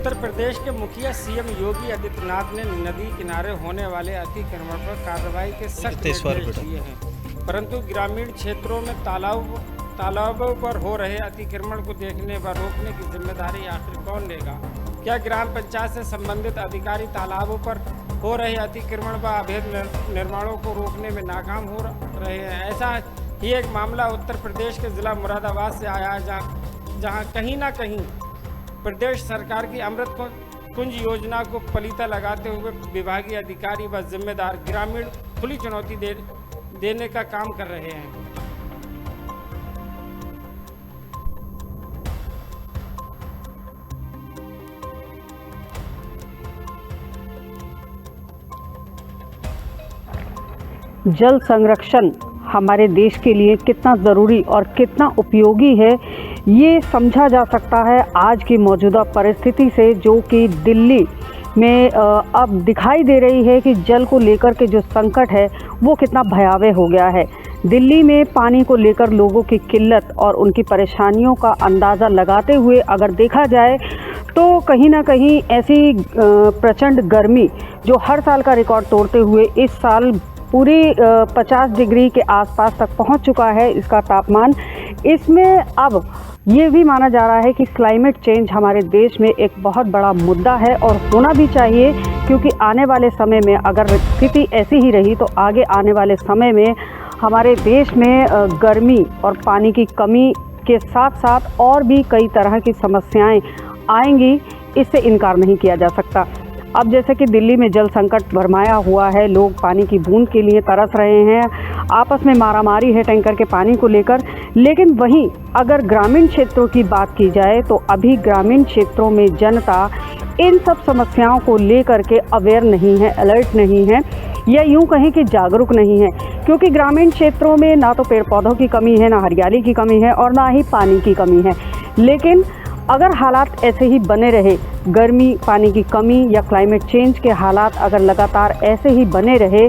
उत्तर प्रदेश के मुखिया सीएम योगी आदित्यनाथ ने नदी किनारे होने वाले अतिक्रमण पर कार्रवाई के सख्त निर्देश दिए हैं, परंतु ग्रामीण क्षेत्रों में तालाबों पर हो रहे अतिक्रमण को देखने व रोकने की जिम्मेदारी आखिर कौन लेगा? क्या ग्राम पंचायत से संबंधित अधिकारी तालाबों पर हो रहे अतिक्रमण व अवैध निर्माणों को रोकने में नाकाम हो रहे हैं? ऐसा ही एक मामला उत्तर प्रदेश के जिला मुरादाबाद से आया है, जहां कहीं ना कहीं प्रदेश सरकार की अमृत कुंज योजना को पलीता लगाते हुए विभागीय अधिकारी व जिम्मेदार ग्रामीण खुली चुनौती देने का काम कर रहे हैं। जल संरक्षण हमारे देश के लिए कितना ज़रूरी और कितना उपयोगी है, ये समझा जा सकता है आज की मौजूदा परिस्थिति से, जो कि दिल्ली में अब दिखाई दे रही है कि जल को लेकर के जो संकट है वो कितना भयावह हो गया है। दिल्ली में पानी को लेकर लोगों की किल्लत और उनकी परेशानियों का अंदाज़ा लगाते हुए अगर देखा जाए तो कहीं ना कहीं ऐसी प्रचंड गर्मी जो हर साल का रिकॉर्ड तोड़ते हुए इस साल पूरी 50 डिग्री के आसपास तक पहुंच चुका है इसका तापमान। इसमें अब ये भी माना जा रहा है कि क्लाइमेट चेंज हमारे देश में एक बहुत बड़ा मुद्दा है और होना भी चाहिए, क्योंकि आने वाले समय में अगर स्थिति ऐसी ही रही तो आगे आने वाले समय में हमारे देश में गर्मी और पानी की कमी के साथ साथ और भी कई तरह की समस्याएं आएंगी, इससे इनकार नहीं किया जा सकता। अब जैसे कि दिल्ली में जल संकट भरमाया हुआ है, लोग पानी की बूंद के लिए तरस रहे हैं, आपस में मारामारी है टैंकर के पानी को लेकर। लेकिन वहीं अगर ग्रामीण क्षेत्रों की बात की जाए तो अभी ग्रामीण क्षेत्रों में जनता इन सब समस्याओं को लेकर के अवेयर नहीं है, अलर्ट नहीं है, या यूं कहें कि जागरूक नहीं है, क्योंकि ग्रामीण क्षेत्रों में ना तो पेड़ पौधों की कमी है, ना हरियाली की कमी है और ना ही पानी की कमी है। लेकिन अगर हालात ऐसे ही बने रहे, गर्मी, पानी की कमी या क्लाइमेट चेंज के हालात अगर लगातार ऐसे ही बने रहे,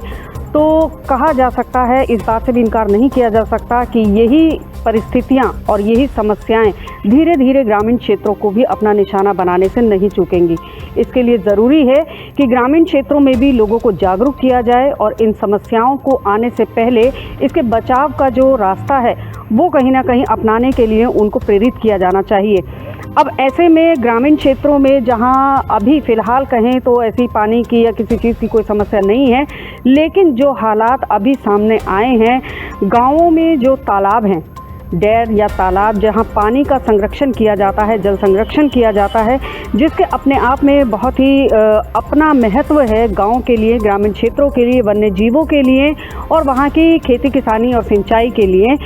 तो कहा जा सकता है, इस बात से भी इनकार नहीं किया जा सकता कि यही परिस्थितियां और यही समस्याएं धीरे धीरे ग्रामीण क्षेत्रों को भी अपना निशाना बनाने से नहीं चूकेंगी। इसके लिए ज़रूरी है कि ग्रामीण क्षेत्रों में भी लोगों को जागरूक किया जाए और इन समस्याओं को आने से पहले इसके बचाव का जो रास्ता है वो कहीं ना कहीं अपनाने के लिए उनको प्रेरित किया जाना चाहिए। अब ऐसे में ग्रामीण क्षेत्रों में जहां अभी फ़िलहाल कहें तो ऐसी पानी की या किसी चीज़ की कोई समस्या नहीं है, लेकिन जो हालात अभी सामने आए हैं, गांवों में जो तालाब हैं, डैम या तालाब जहां पानी का संरक्षण किया जाता है, जल संरक्षण किया जाता है, जिसके अपने आप में बहुत ही अपना महत्व है गांव के लिए, ग्रामीण क्षेत्रों के लिए, वन्य जीवों के लिए और वहां की खेती किसानी और सिंचाई के लिए।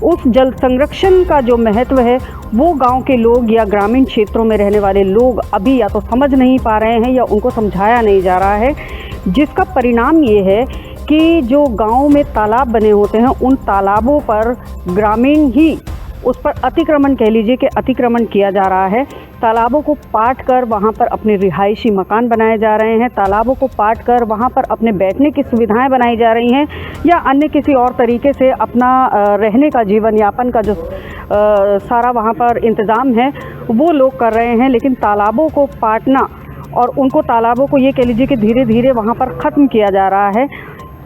उस जल संरक्षण का जो महत्व है वो गांव के लोग या ग्रामीण क्षेत्रों में रहने वाले लोग अभी या तो समझ नहीं पा रहे हैं या उनको समझाया नहीं जा रहा है, जिसका परिणाम ये है कि जो गाँव में तालाब बने होते हैं उन तालाबों पर ग्रामीण ही उस पर अतिक्रमण, कह लीजिए कि अतिक्रमण किया जा रहा है। तालाबों को पाट कर वहाँ पर अपने रिहायशी मकान बनाए जा रहे हैं, तालाबों को पाट कर वहाँ पर अपने बैठने की सुविधाएं बनाई जा रही हैं या अन्य किसी और तरीके से अपना रहने का, जीवन यापन का जो सारा वहाँ पर इंतज़ाम है वो लोग कर रहे हैं। लेकिन तालाबों को पाटना और उनको तालाबों को ये कह लीजिए कि धीरे धीरे वहाँ पर ख़त्म किया जा रहा है।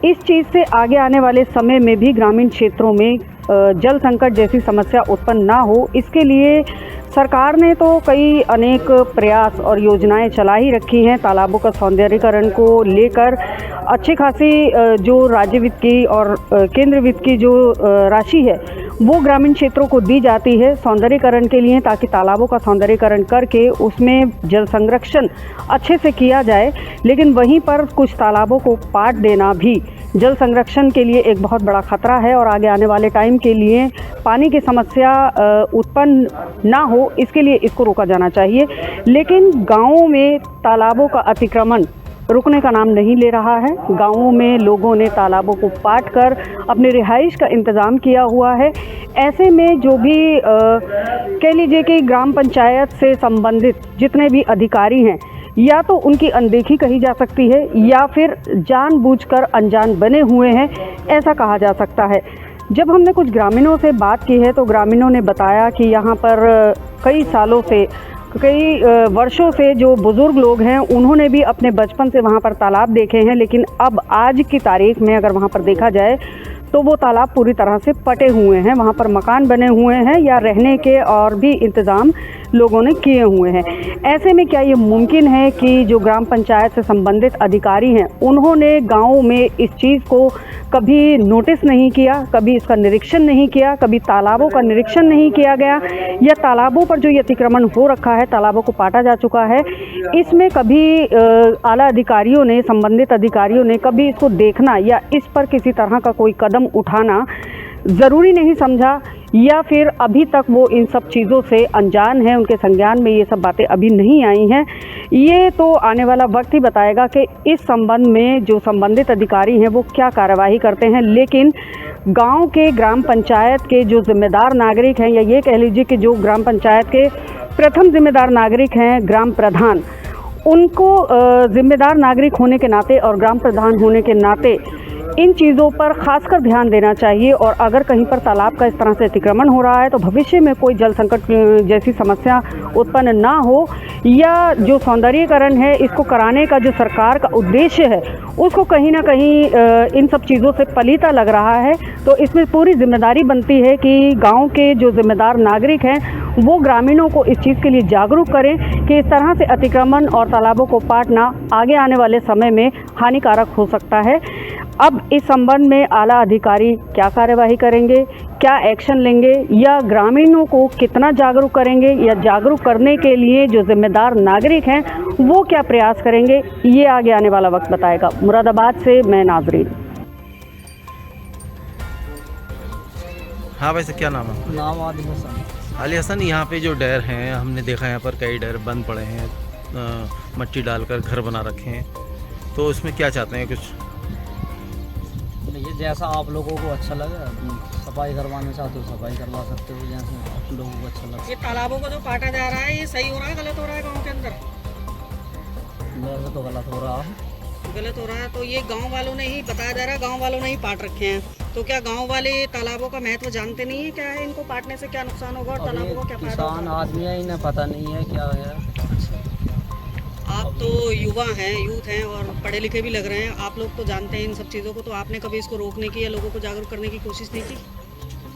इस चीज़ से आगे आने वाले समय में भी ग्रामीण क्षेत्रों में जल संकट जैसी समस्या उत्पन्न ना हो, इसके लिए सरकार ने तो कई अनेक प्रयास और योजनाएं चला ही रखी हैं। तालाबों का सौंदर्यीकरण को लेकर अच्छी खासी जो राज्य वित्त की और केंद्र वित्त की जो राशि है वो ग्रामीण क्षेत्रों को दी जाती है सौंदर्यीकरण के लिए, ताकि तालाबों का सौंदर्यीकरण करके उसमें जल संरक्षण अच्छे से किया जाए। लेकिन वहीं पर कुछ तालाबों को पाट देना भी जल संरक्षण के लिए एक बहुत बड़ा खतरा है और आगे आने वाले टाइम के लिए पानी की समस्या उत्पन्न ना हो, इसके लिए इसको रोका जाना चाहिए। लेकिन गाँवों में तालाबों का अतिक्रमण रुकने का नाम नहीं ले रहा है। गाँवों में लोगों ने तालाबों को पाट कर अपने रिहाइश का इंतज़ाम किया हुआ है। ऐसे में जो भी कह लीजिए कि ग्राम पंचायत से संबंधित जितने भी अधिकारी हैं, या तो उनकी अनदेखी कही जा सकती है या फिर जानबूझकर अनजान बने हुए हैं, ऐसा कहा जा सकता है। जब हमने कुछ ग्रामीणों से बात की है तो ग्रामीणों ने बताया कि यहाँ पर कई सालों से कई वर्षों से जो बुज़ुर्ग लोग हैं उन्होंने भी अपने बचपन से वहाँ पर तालाब देखे हैं, लेकिन अब आज की तारीख में अगर वहाँ पर देखा जाए तो वो तालाब पूरी तरह से पटे हुए हैं। वहाँ पर मकान बने हुए हैं या रहने के और भी इंतज़ाम लोगों ने किए हुए हैं। ऐसे में क्या ये मुमकिन है कि जो ग्राम पंचायत से संबंधित अधिकारी हैं उन्होंने गाँव में इस चीज़ को कभी नोटिस नहीं किया, कभी इसका निरीक्षण नहीं किया, कभी तालाबों का निरीक्षण नहीं किया गया, या तालाबों पर जो ये अतिक्रमण हो रखा है, तालाबों को पाटा जा चुका है, इसमें कभी आला अधिकारियों ने, संबंधित अधिकारियों ने कभी इसको देखना या इस पर किसी तरह का कोई कदम उठाना ज़रूरी नहीं समझा, या फिर अभी तक वो इन सब चीज़ों से अनजान है, उनके संज्ञान में ये सब बातें अभी नहीं आई हैं। ये तो आने वाला वक्त ही बताएगा कि इस संबंध में जो संबंधित अधिकारी हैं वो क्या कार्रवाई करते हैं। लेकिन गांव के ग्राम पंचायत के जो जिम्मेदार नागरिक हैं, या ये कह लीजिए कि जो ग्राम पंचायत के प्रथम जिम्मेदार नागरिक हैं, ग्राम प्रधान, उनको जिम्मेदार नागरिक होने के नाते और ग्राम प्रधान होने के नाते इन चीज़ों पर खासकर ध्यान देना चाहिए। और अगर कहीं पर तालाब का इस तरह से अतिक्रमण हो रहा है तो भविष्य में कोई जल संकट जैसी समस्या उत्पन्न ना हो, या जो सौंदर्यीकरण है इसको कराने का जो सरकार का उद्देश्य है उसको कहीं ना कहीं इन सब चीज़ों से पलीता लग रहा है। तो इसमें पूरी जिम्मेदारी बनती है कि गांव के जो जिम्मेदार नागरिक हैं वो ग्रामीणों को इस चीज़ के लिए जागरूक करें कि इस तरह से अतिक्रमण और तालाबों को पाटना आगे आने वाले समय में हानिकारक हो सकता है। अब इस संबंध में आला अधिकारी क्या कार्यवाही करेंगे, क्या एक्शन लेंगे, या ग्रामीणों को कितना जागरूक करेंगे, या जागरूक करने के लिए जो जिम्मेदार नागरिक हैं वो क्या प्रयास करेंगे, ये आगे आने वाला वक्त बताएगा। मुरादाबाद से मैं नाजरीन। हाँ वैसे क्या नाम है? नाम आदिल हसन। अली हसन, यहाँ पे जो डैर हैं, हमने देखा यहाँ पर कई डैर बंद पड़े हैं, मट्टी डालकर घर बना रखे हैं, तो इसमें क्या चाहते हैं? कुछ ये जैसा आप लोगों को अच्छा लगे, सफाई करवाना चाहते हो सफाई करवा सकते हो, जैसे आप लोगों को अच्छा लगे। ये तालाबों को जो काटा जा रहा है ये सही हो रहा है गलत हो रहा है गांव के अंदर? वैसे तो गलत हो रहा है। गलत हो रहा है तो ये गांव वालों ने ही बताया जा रहा है, गांव वालों ने ही पाट रखे हैं। तो क्या गांव वाले तालाबों का महत्व जानते नहीं है? क्या है इनको पाटने से क्या नुकसान होगा और तालाबों को क्या फायदा किसान होगा? आदमी है, इन्हें पता नहीं है क्या है। आप तो युवा हैं, यूथ हैं और पढ़े लिखे भी लग रहे हैं, आप लोग तो जानते हैं इन सब चीज़ों को, तो आपने कभी इसको रोकने की या लोगों को जागरूक करने की कोशिश नहीं की?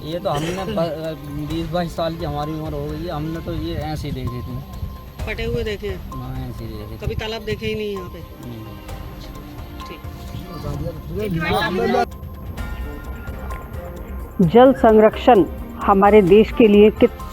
ये तो हमने 20-22 साल की हमारी उम्र हो गई है, हमने lतो ये ऐसे ही देखे थे। पटे हुए देखे हैं? हाँ ऐसे ही देखे थे। कभी तालाब देखे ही नहीं यहाँ पे? ठीक। जल संरक्षण हमारे देश के लिए कितना